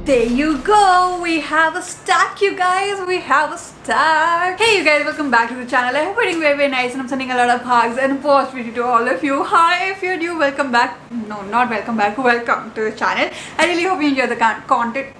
There you go, we have a stack, you guys, we have a stack. Hey you guys, welcome back to the channel. I hope you're doing very nice and I'm sending a lot of hugs and positivity to all of you. Hi, if you're new, welcome back. No, not welcome back, welcome to the channel. I really hope you enjoy the content.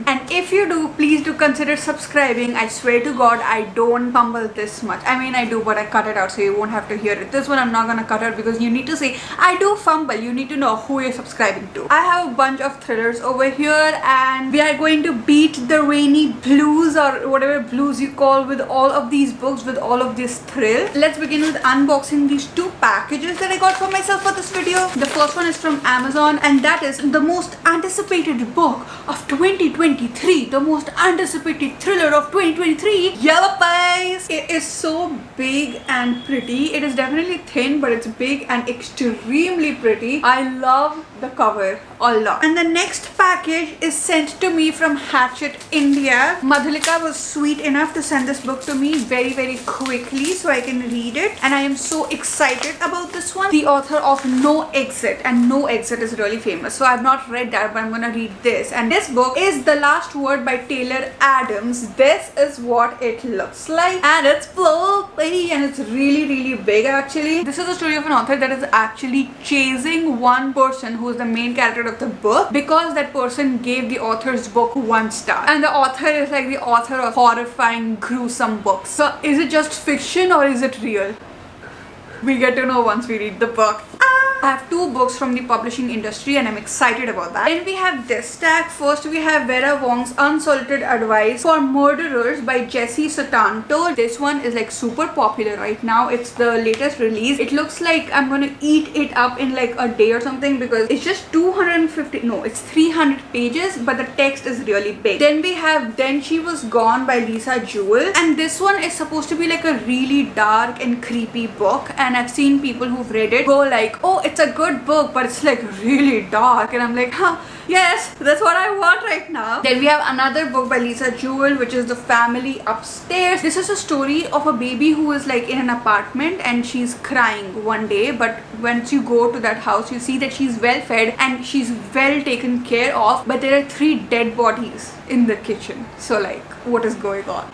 And if you do, please do consider subscribing. I swear to God, I don't fumble this much. I mean, I do, but I cut it out so you won't have to hear it. This one I'm not gonna cut out because you need to say I do fumble. You need to know who you're subscribing to. I have a bunch of thrillers over here and we are going to beat the rainy blues or whatever blues you call with all of these books, with all of this thrill. Let's begin with unboxing these two packages that I got for myself for this video. The first one is from Amazon and that is the most anticipated book of 2023, the most anticipated thriller of 2023, Yellowface. It is so big and pretty. It is definitely thin, but it's big and extremely pretty. I love the cover a lot. And the next package is sent to me from Hatchet India. Madhulika was sweet enough to send this book to me very quickly so I can read it, and I am so excited about this one. The author of No Exit, and No Exit is really famous, so I've not read that, but I'm gonna read this. And this book is The Last Word by Taylor Adams. This is what it looks like, and it's pretty and it's really big actually. This is the story of an author that is actually chasing one person who is the main character of the book because that person gave the author's book 1 star, and the author is like the author of horrifying, gruesome books. So is it just fiction or is it real? We get to know once we read the book. I have 2 books from the publishing industry and I'm excited about that. Then we have this stack. First we have Vera Wong's Unsolicited Advice for Murderers by Jesse Sutanto. This one is like super popular right now. It's the latest release. It looks like I'm gonna eat it up in like a day or something because it's just 300 pages, but the text is really big. Then we have Then She Was Gone by Lisa Jewell, and this one is supposed to be like a really dark and creepy book, and I've seen people who've read it go like, oh, it's a good book, but it's like really dark, and I'm like, huh, yes, that's what I want right now. Then we have another book by Lisa Jewell, which is The Family Upstairs. This is a story of a baby who is like in an apartment and she's crying one day, but once you go to that house you see that she's well fed and she's well taken care of, but there are 3 dead bodies in the kitchen. So like, what is going on?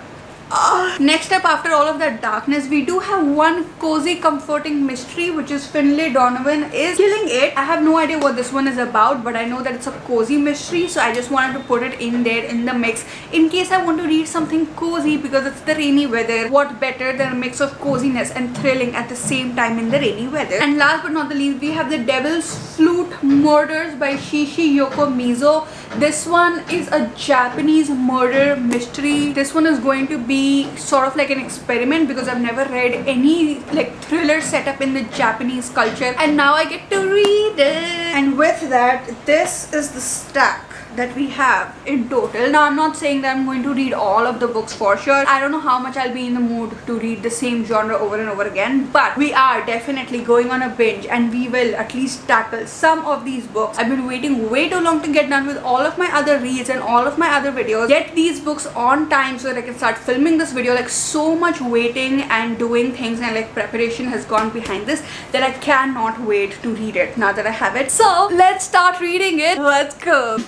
Next up, after all of that darkness, we do have one cozy comforting mystery, which is Finlay Donovan is Killing It. I have no idea what this one is about, but I know that it's a cozy mystery, so I just wanted to put it in there in the mix in case I want to read something cozy because it's the rainy weather. What better than a mix of coziness and thrilling at the same time in the rainy weather? And last but not the least, we have The Devil's Flute Murders by Shishi Yoko Mizo. This one is a Japanese murder mystery. This one is going to be sort of like an experiment because I've never read any like thriller setup in the Japanese culture, and now I get to read it. And with that, this is the stack that we have in total. Now I'm not saying that I'm going to read all of the books for sure. I don't know how much I'll be in the mood to read the same genre over and over again, but we are definitely going on a binge and we will at least tackle some of these books. I've been waiting way too long to get done with all of my other reads and all of my other videos. Get these books on time so that I can start filming this video. Like, so much waiting and doing things and like preparation has gone behind this that I cannot wait to read it now that I have it. So let's start reading it. Let's go.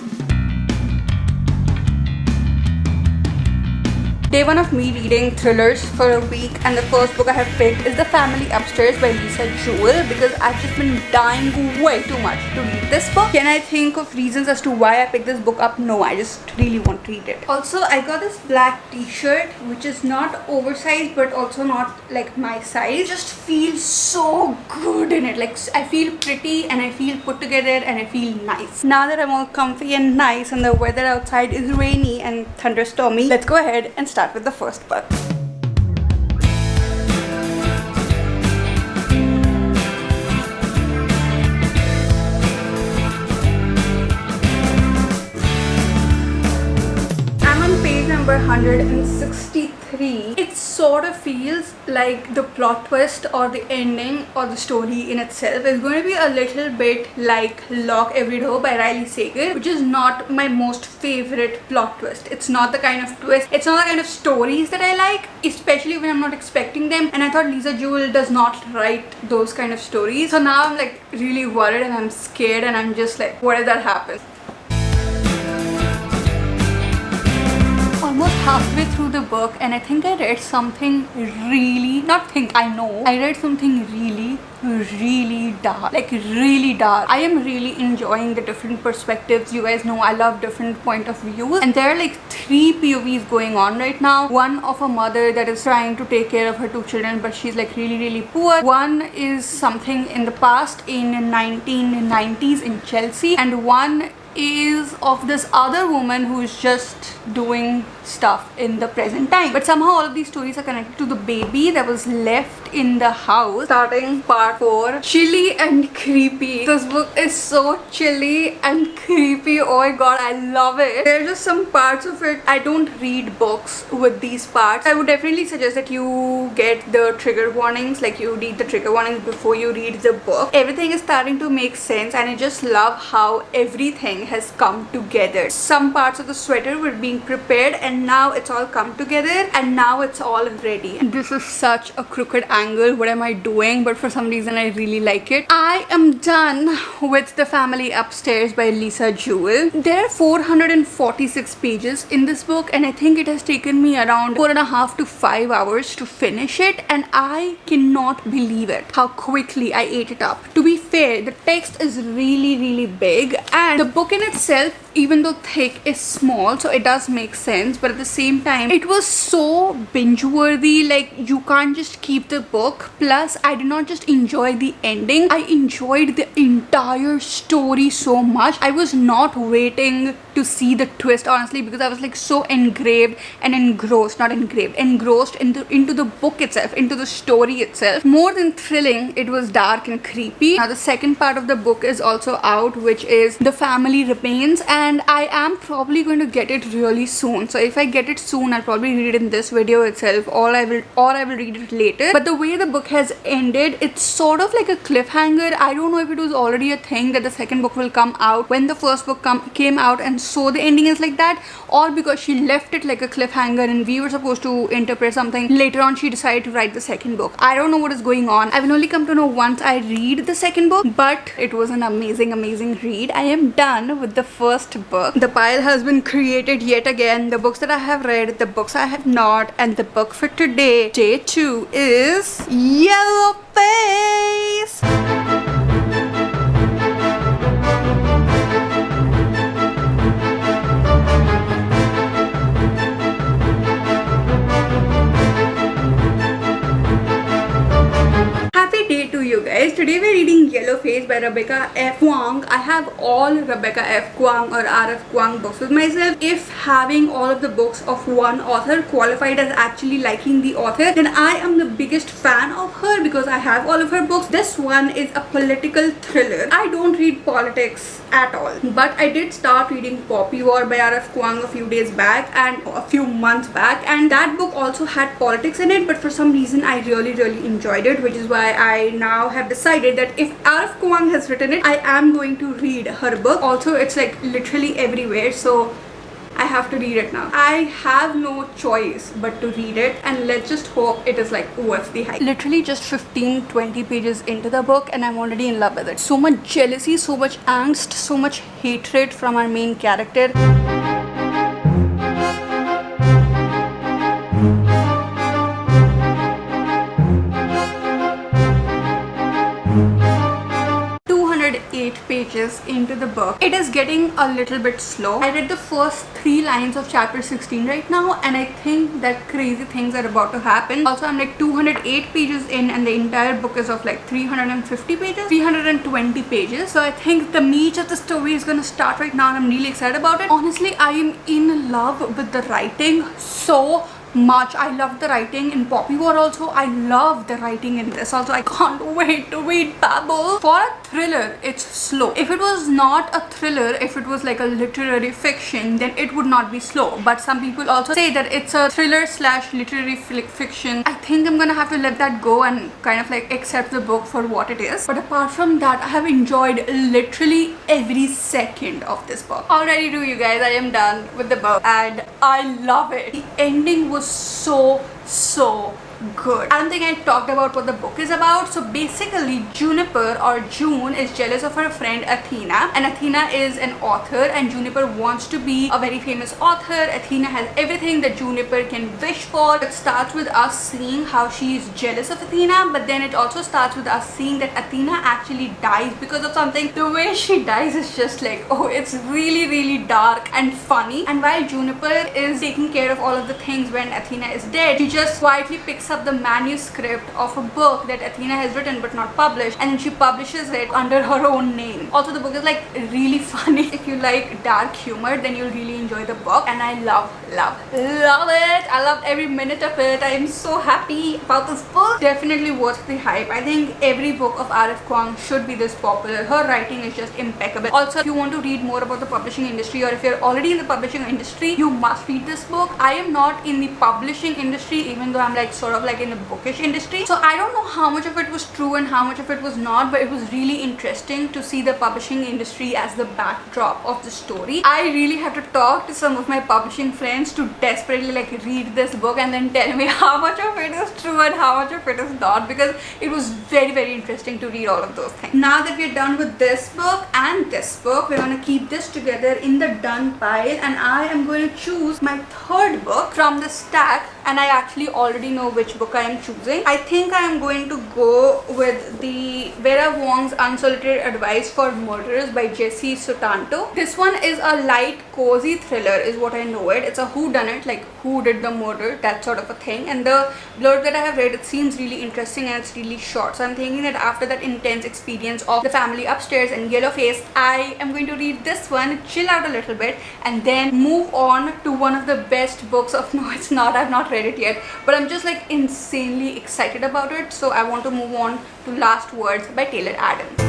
Day 1 of me reading thrillers for a week, and the first book I have picked is The Family Upstairs by Lisa Jewell because I've just been dying way too much to read this book. Can I think of reasons as to why I picked this book up? No, I just really want to read it. Also, I got this black t-shirt which is not oversized but also not like my size. Just feels so good in it. Like, I feel pretty and I feel put together and I feel nice. Now that I'm all comfy and nice and the weather outside is rainy and thunderstormy, let's go ahead and start with the first book. I'm on page number 163. It sort of feels like the plot twist or the ending or the story in itself is going to be a little bit like Lock Every Door by Riley Sager, which is not my most favorite plot twist. It's not the kind of twist, it's not the kind of stories that I like, especially when I'm not expecting them, and I thought Lisa Jewell does not write those kind of stories. So now I'm like really worried and I'm scared and I'm just like, what if that happens? halfway through the book and I think I read something really, not think, I know, I read something really dark, like really dark. I am really enjoying the different perspectives. You guys know I love different point of views, and there are like 3 POVs going on right now. One of a mother that is trying to take care of her 2 children, but she's like really poor. One is something in the past in 1990s in Chelsea, and one is of this other woman who is just doing stuff in the present time. But somehow all of these stories are connected to the baby that was left in the house. Starting part 4, chilly and creepy. This book is so chilly and creepy. Oh my god, I love it. There are just some parts of it. I don't read books with these parts. I would definitely suggest that you get the trigger warnings, like you read the trigger warnings before you read the book. Everything is starting to make sense, and I just love how everything has come together. Some parts of the sweater were being prepared, and now it's all come together, and now it's all ready. And this is such a crooked angle. What am I doing? But for some reason I really like it. I am done with The Family Upstairs by Lisa Jewell. There are 446 pages in this book, and I think it has taken me around 4.5 to 5 hours to finish it, and I cannot believe it how quickly I ate it up. To be fair, the text is really big, and the book in itself, even though thick, is small, so it does make sense. But at the same time, it was so binge worthy. Like, you can't just keep the book. Plus, I did not just enjoy the ending, I enjoyed the entire story so much. I was not waiting to see the twist, honestly, because I was like so engrossed into the book itself, into the story itself. More than thrilling, it was dark and creepy. Now the second part of the book is also out, which is The Family Remains, and I am probably going to get it really soon. So if I get it soon, I'll probably read it in this video itself, or I will read it later. But the way the book has ended, it's sort of like a cliffhanger. I don't know if it was already a thing that the second book will come out when the first book came out, and so the ending is like that, or because she left it like a cliffhanger and we were supposed to interpret something. Later on, she decided to write the second book. I don't know what is going on. I will only come to know once I read the second book, but it was an amazing read. I am done with the first book. The pile has been created yet again. The books that I have read, the books I have not, and the book for today, day 2, is Yellowface. You guys, today we're reading Yellowface by Rebecca F. Kuang. I have all Rebecca F. Kuang or R.F. Kuang books with myself. If having all of the books of one author qualified as actually liking the author, then I am the biggest fan of her because I have all of her books. This one is a political thriller. I don't read politics at all, but I did start reading Poppy War by R.F. Kuang a few months back, and that book also had politics in it, but for some reason I really enjoyed it, which is why I now have decided that if R.F. Kuang has written it, I am going to read her book. Also, it's like literally everywhere, so I have to read it now. I have no choice but to read it, and let's just hope it is like worth the hype. Literally just 15-20 pages into the book and I'm already in love with it. So much jealousy, so much angst, so much hatred from our main character. 8 pages into the book. It is getting a little bit slow. I read the first 3 lines of chapter 16 right now, and I think that crazy things are about to happen. Also, I'm like 208 pages in, and the entire book is of like 350 pages, 320 pages. So I think the meat of the story is gonna start right now, and I'm really excited about it. Honestly, I am in love with the writing so much. I love the writing in Poppy War also. I love the writing in this also. I can't wait to read Babel. For a thriller, it's slow. If it was not a thriller, if it was like a literary fiction, then it would not be slow. But some people also say that it's a thriller / literary fiction. I think I'm gonna have to let that go and kind of like accept the book for what it is. But apart from that, I have enjoyed literally every second of this book. Already do, you guys, I am done with the book and I love it. The ending was so good. I don't think I talked about what the book is about. So basically, Juniper or June is jealous of her friend Athena, and Athena is an author and Juniper wants to be a very famous author. Athena has everything that Juniper can wish for. It starts with us seeing how she is jealous of Athena, but then it also starts with us seeing that Athena actually dies because of something. The way she dies is just like, oh, it's really dark and funny. And while Juniper is taking care of all of the things when Athena is dead, she just quietly picks up the manuscript of a book that Athena has written but not published, and then she publishes it under her own name. Also, the book is like really funny. If you like dark humor, then you'll really enjoy the book, and I love it. I loved every minute of it. I am so happy about this book. Definitely worth the hype. I think every book of R.F. Kuang should be this popular. Her writing is just impeccable. Also, if you want to read more about the publishing industry, or if you're already in the publishing industry, you must read this book. I am not in the publishing industry, even though I'm like sort of like in the bookish industry, so I don't know how much of it was true and how much of it was not, but it was really interesting to see the publishing industry as the backdrop of the story. I really have to talk to some of my publishing friends to desperately like read this book and then tell me how much of it is true and how much of it is not, because it was very interesting to read all of those things. Now that we're done with this book and this book, we're going to keep this together in the done pile, and I am going to choose my third book from the stack, and I actually already know which book I am choosing. I think I am going to go with the Vera Wong's Unsolicited Advice for Murderers by Jesse Sutanto. This one is a light, cozy thriller is what I know it. It's a whodunit, like who did the murder, that sort of a thing. And the blurb that I have read, it seems really interesting and it's really short. So I'm thinking that after that intense experience of The Family Upstairs and Yellowface, I am going to read this one, chill out a little bit, and then move on to one of the best books of, no it's not, I've not read it yet, but I'm just like insanely excited about it. So I want to move on to Last Words by Taylor Adams.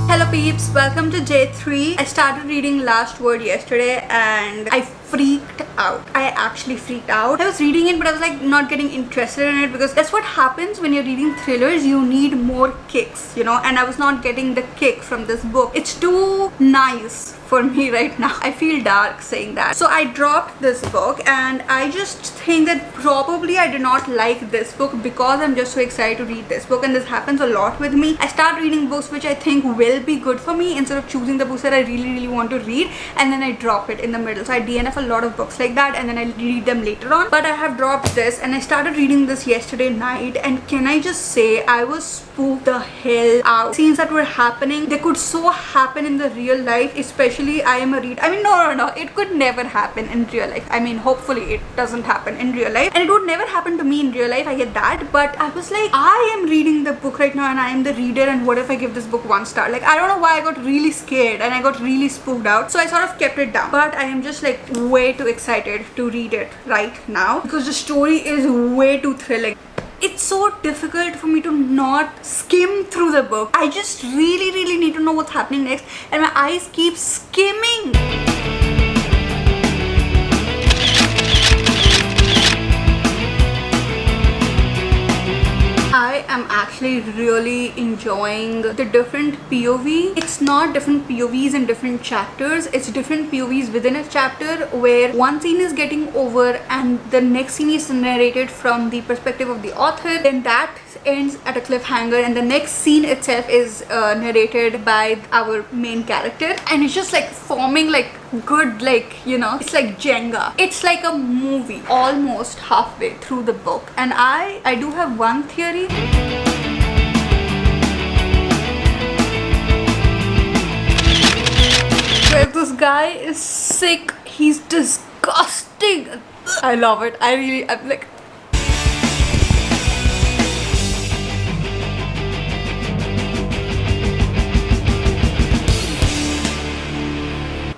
Hello peeps, welcome to day 3. I started reading Last Word yesterday and I freaked out. I actually freaked out. I was reading it but I was like not getting interested in it, because that's what happens when you're reading thrillers. You need more kicks, you know, and I was not getting the kick from this book. It's too nice for me right now. I feel dark saying that. So I dropped this book, and I just think that probably I did not like this book because I'm just so excited to read this book, and this happens a lot with me. I start reading books which I think will be good for me instead of choosing the books that I really want to read, and then I drop it in the middle. So I DNF a lot of books like that and then I read them later on. But I have dropped this and I started reading this yesterday night, and can I just say I was spooked the hell out. Scenes that were happening, they could so happen in the real life, especially I am a reader. I mean, no, it could never happen in real life. I mean, hopefully it doesn't happen in real life, and it would never happen to me in real life, I get that, but I was like, I am reading the book right now and I am the reader, and what if I give this book 1 star? Like, I don't know why I got really scared and I got really spooked out, so I sort of kept it down. But I am just like way too excited to read it right now because the story is way too thrilling. It's so difficult for me to not skim through the book. I just really need to know what's happening next, and my eyes keep skimming. I am actually really enjoying the different POV. It's not different POVs in different chapters, it's different POVs within a chapter where one scene is getting over and the next scene is narrated from the perspective of the author, then that ends at a cliffhanger and the next scene itself is narrated by our main character, and it's just like forming like good, like, you know, it's like Jenga. It's like a movie almost halfway through the book, and I do have one theory. Where this guy is sick, he's disgusting. I love it. I'm like,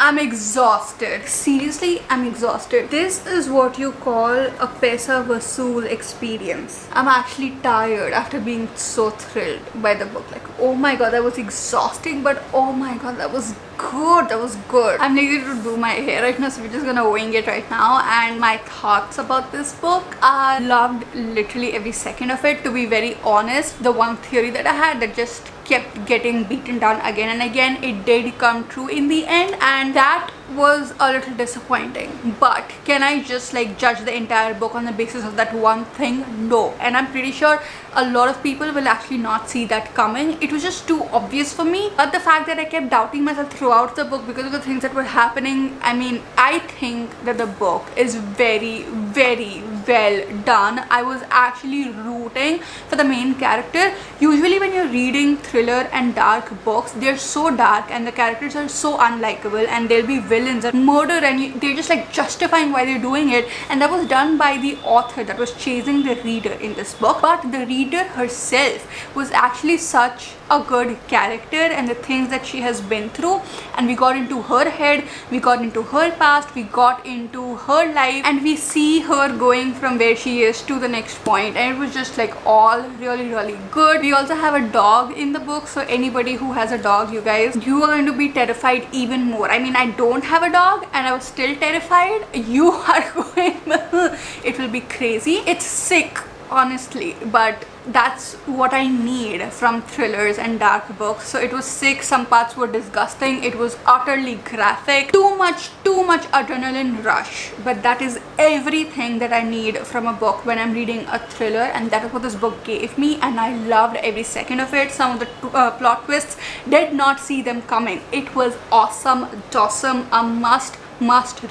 I'm exhausted. Seriously, I'm exhausted. This is what you call a Paisa Vasool experience. I'm actually tired after being so thrilled by the book. Like, oh my god, that was exhausting, but oh my god, that was good. That was good. I'm needing to do my hair right now, so we're just gonna wing it right now. And my thoughts about this book, I loved literally every second of it. To be very honest, the one theory that I had that just kept getting beaten down again and again. It did come true in the end, and that was a little disappointing. But can I just like judge the entire book on the basis of that one thing? No. And I'm pretty sure a lot of people will actually not see that coming. It was just too obvious for me. But the fact that I kept doubting myself throughout the book because of the things that were happening, I mean, I think that the book is very, very well done. I was actually rooting for the main character. Usually when you're reading thriller and dark books, they're so dark and the characters are so unlikable, and they'll be villains and murder, and they're just like justifying why they're doing it. And that was done by the author that was chasing the reader in this book. But the reader herself was actually such a good character, and the things that she has been through, and we got into her head, we got into her past, we got into her life, and we see her going from where she is to the next point, and it was just like all really, really good. We also have a dog in the book, so anybody who has a dog, you guys, you are going to be terrified even more. I mean, I don't have a dog and I was still terrified. You are going it will be crazy. It's sick, honestly, but that's what I need from thrillers and dark books. So it was sick, some parts were disgusting, it was utterly graphic, too much adrenaline rush, but that is everything that I need from a book when I'm reading a thriller, and that is what this book gave me, and I loved every second of it. Some of the plot twists, did not see them coming. It was awesome, a must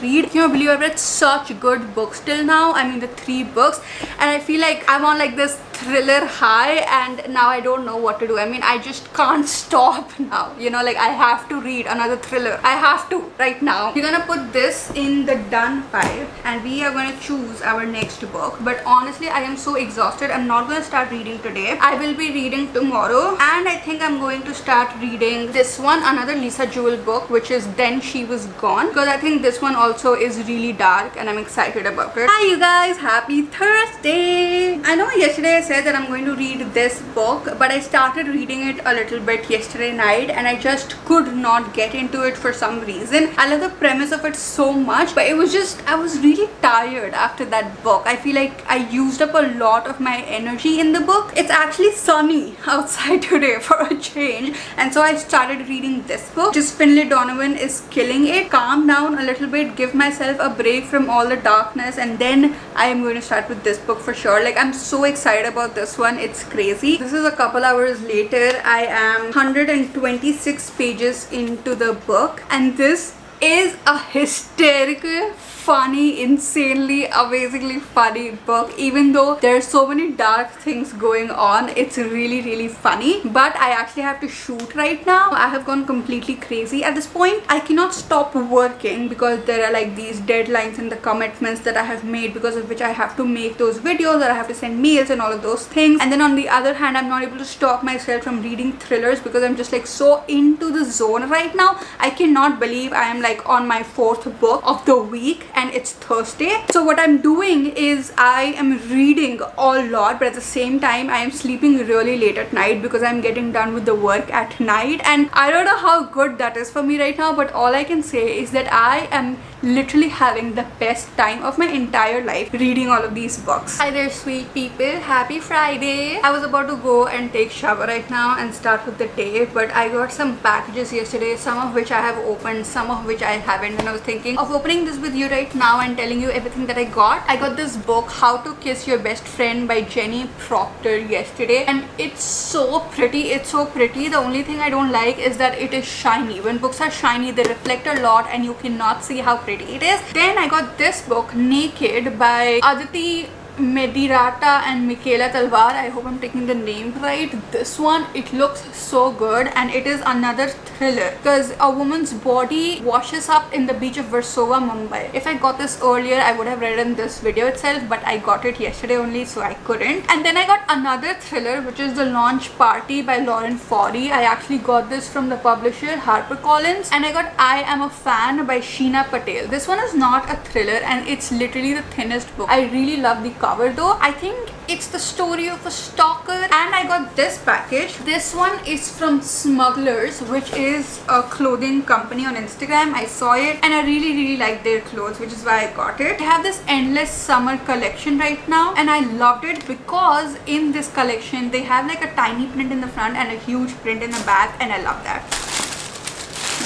read. Can you believe I've read such good books till now? I mean, the 3 books, and I feel like I'm on like this thriller high, and now I don't know what to do. I mean, I just can't stop now, you know, like I have to read another thriller. I have to right now. We're gonna put this in the done pile and we are gonna choose our next book. But honestly, I am so exhausted. I'm not gonna start reading today. I will be reading tomorrow, and I think I'm going to start reading this one, another Lisa Jewell book, which is Then She Was Gone, because I think this one also is really dark and I'm excited about it. Hi you guys, happy Thursday. I know yesterday I said that I'm going to read this book, but I started reading it a little bit yesterday night and I just could not get into it for some reason. I love the premise of it so much, but it was just, I was really tired after that book. I feel like I used up a lot of my energy in the book. It's actually sunny outside today for a change, and so I started reading this book. Just Finlay Donovan is killing it. Calm down a little bit, give myself a break from all the darkness, and then I am going to start with this book for sure. Like, I'm so excited about this one. It's crazy. This is a couple hours later. I am 126 pages into the book, and this is a hysterical, funny, insanely, amazingly funny book. Even though there are so many dark things going on, it's really, really funny. But I actually have to shoot right now. I have gone completely crazy at this point. I cannot stop working because there are like these deadlines and the commitments that I have made, because of which I have to make those videos, that I have to send mails and all of those things. And then on the other hand, I'm not able to stop myself from reading thrillers because I'm just like so into the zone right now. I cannot believe I am like on my 4th book of the week and it's Thursday. So what I'm doing is I am reading a lot, but at the same time I am sleeping really late at night because I'm getting done with the work at night. And I don't know how good that is for me right now, but all I can say is that I am literally having the best time of my entire life reading all of these books. Hi there, sweet people. Happy Friday. I was about to go and take shower right now and start with the day, but I got some packages yesterday, some of which I have opened, some of which I haven't, and I was thinking of opening this with you right now and telling you everything that I got. I got this book, How to Kiss Your Best Friend by Jenny Proctor, yesterday, and it's so pretty. It's so pretty. The only thing I don't like is that it is shiny. When books are shiny, they reflect a lot and you cannot see how pretty it is. Then I got this book, Naked, by Aditi Medirata and Michaela Talwar. I hope I'm taking the name right. This one, it looks so good, and it is another thriller because a woman's body washes up in the beach of Versova, Mumbai. If I got this earlier, I would have read in this video itself, but I got it yesterday only, so I couldn't. And then I got another thriller, which is The Launch Party by Lauren Forry. I actually got this from the publisher HarperCollins, and I got I Am a Fan by Sheena Patel. This one is not a thriller and it's literally the thinnest book. I really love the cover. hardcover though. I think it's the story of a stalker, and I got this package. This one is from Smugglers, which is a clothing company on Instagram. I saw it and I really like their clothes, which is why I got it. They have this endless summer collection right now, and I loved it because in this collection they have like a tiny print in the front and a huge print in the back, and I love that.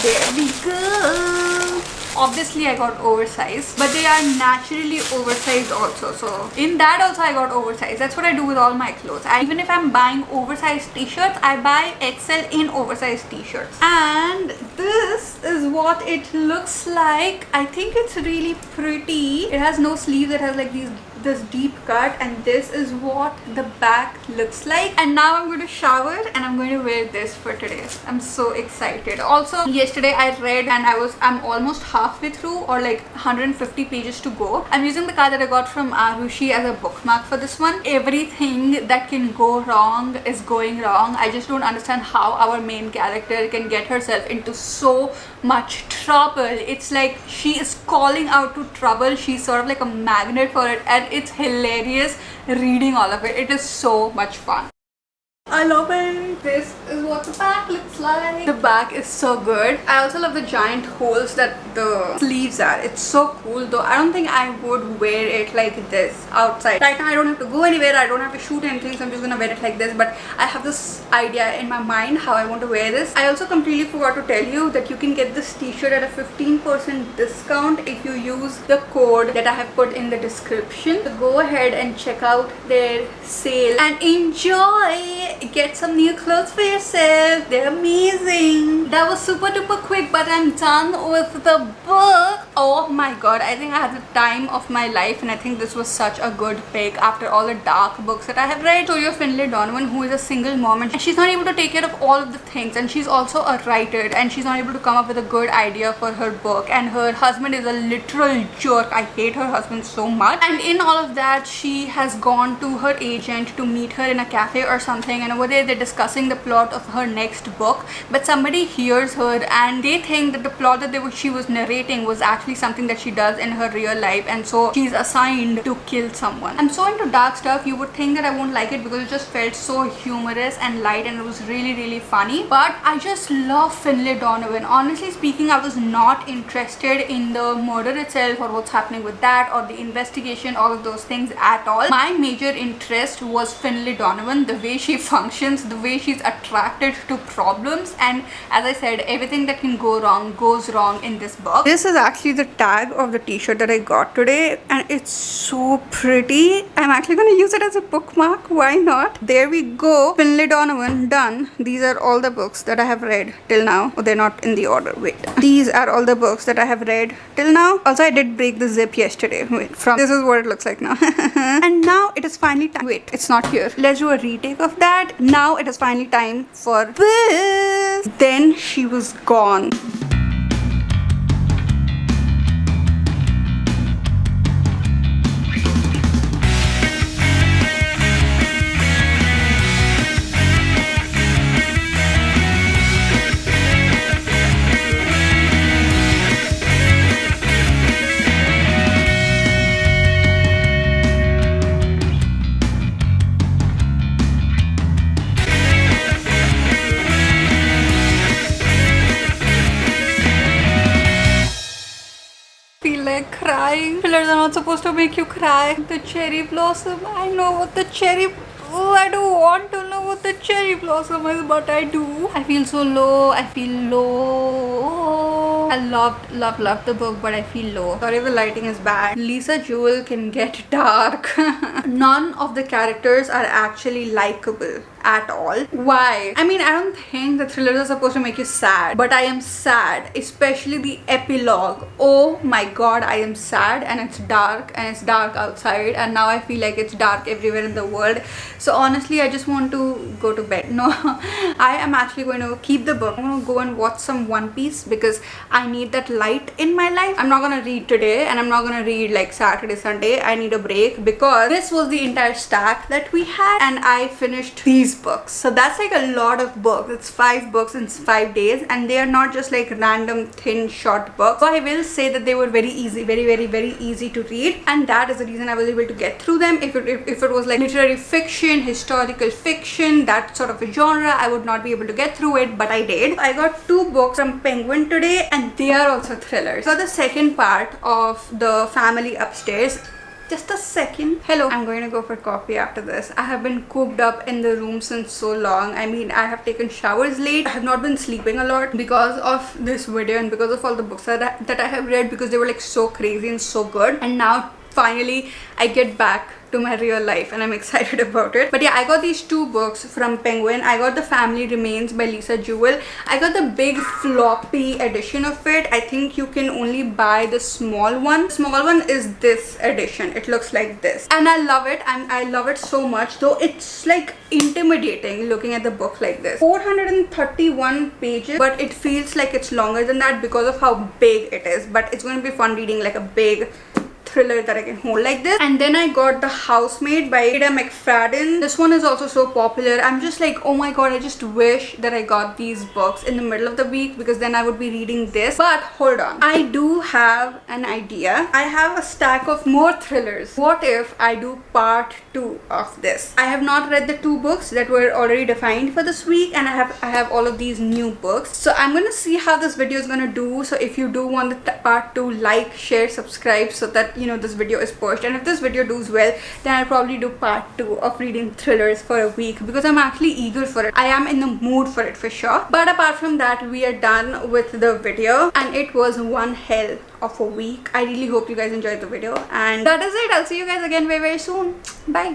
There we go. Obviously I got oversized, but they are naturally oversized also. So in that also I got oversized. That's what I do with all my clothes. Even if I'm buying oversized t-shirts, I buy XL in oversized t-shirts. And this is what it looks like. I think it's really pretty. It has no sleeves. It has like this deep cut, and this is what the back looks like. And now I'm going to shower and I'm going to wear this for today. I'm so excited. Also yesterday I read, and I'm almost halfway through, or like 150 pages to go. I'm using the card that I got from Arushi as a bookmark for this one. Everything that can go wrong is going wrong. I just don't understand how our main character can get herself into so much trouble. It's like she is calling out to trouble. She's sort of like a magnet for it, and it's hilarious reading all of it. It is so much fun. I love it. This is what the back looks like. The back is so good. I also love the giant holes that the sleeves are. It's so cool though. I don't think I would wear it like this outside. Right now I don't have to go anywhere. I don't have to shoot anything, so I'm just gonna wear it like this. But I have this idea in my mind how I want to wear this. I also completely forgot to tell you that you can get this t-shirt at a 15% discount if you use the code that I have put in the description. So go ahead and check out their sale and enjoy. Get some new clothes for yourself. They're amazing. That was super duper quick, but I'm done with the book. Oh my god, I think I had the time of my life, and I think this was such a good pick after all the dark books that I have read. Story of Finlay Donovan, who is a single mom, and she's not able to take care of all of the things, and she's also a writer, and she's not able to come up with a good idea for her book, and her husband is a literal jerk. I hate her husband so much. And in all of that, she has gone to her agent to meet her in a cafe or something, and over there they're discussing the plot of her next book, but somebody hears her and they think that the plot that she was narrating was actually something that she does in her real life, and so she's assigned to kill someone. I'm so into dark stuff. You would think that I won't like it because it just felt so humorous and light, and it was really funny, but I just love Finlay Donovan. Honestly speaking, I was not interested in the murder itself or what's happening with that or the investigation, all of those things at all. My major interest was Finlay Donovan, the way she functions, the way she's attracted to problems, and as I said, everything that can go wrong goes wrong in this book. This is actually the tag of the t-shirt that I got today, and it's so pretty. I'm actually going to use it as a bookmark. Why not? There we go. Finlay Donovan, done. These are all the books that I have read till now. Oh, they're not in the order. Wait. These are all the books that I have read till now. Also, I did break the zip yesterday. Wait, this is what it looks like now. And now it is finally time. Wait, it's not here. Let's do a retake of that. Now it is finally time for this. Then she was gone. Crying. Fillers are not supposed to make you cry. The cherry blossom. I know what the cherry... Oh, I don't want to know what the cherry blossom is, but I do. I feel so low. I feel low. I loved the book, but I feel low. Sorry if the lighting is bad. Lisa Jewell can get dark. None of the characters are actually likable at all. Why? I mean, I don't think the thrillers are supposed to make you sad, but I am sad, especially the epilogue. Oh my god, I am sad, and it's dark outside, and now I feel like it's dark everywhere in the world. So honestly, I just want to go to bed. No, I am actually going to keep the book. I'm going to go and watch some One Piece because I need that light in my life. I'm not going to read today, and I'm not going to read like Saturday, Sunday. I need a break because this was the entire stack that we had, and I finished these books. So that's like a lot of books. It's 5 books in 5 days, and they are not just like random thin short books. So I will say that they were very easy, very easy to read, and that is the reason I was able to get through them. If it was like literary fiction, historical fiction, that sort of a genre, I would not be able to get through it, but I did. I got 2 books from Penguin today, and they are also thrillers. So the second part of the family upstairs. Just a second. Hello. I'm going to go for coffee after this. I have been cooped up in the room since so long. I mean, I have taken showers late. I have not been sleeping a lot because of this video and because of all the books that I have read, because they were like so crazy and so good. And now finally I get back to my real life and I'm excited about it. But yeah, I got these 2 books from Penguin. I got The Family Remains by Lisa Jewell. I got the big floppy edition of it. I think you can only buy the small one. The small one is this edition. It looks like this, and I love it. I love it so much, though it's like intimidating looking at the book like this. 431 pages, but it feels like it's longer than that because of how big it is. But it's going to be fun reading like a big thriller that I can hold like this. And then I got The Housemaid by Ada McFadden. This one is also so popular. I'm just like, oh my god, I just wish that I got these books in the middle of the week, because then I would be reading this. But hold on, I do have an idea. I have a stack of more thrillers. What if I do part 2 of this? I have not read the 2 books that were already defined for this week, and I have all of these new books. So I'm gonna see how this video is gonna do. So if you do want the part 2, like, share, subscribe, so that you know this video is pushed. And if this video does well, then I'll probably do part 2 of reading thrillers for a week, because I'm actually eager for it. I am in the mood for it for sure. But apart from that, we are done with the video, and it was one hell of a week. I really hope you guys enjoyed the video, and that is it. I'll see you guys again very soon. Bye.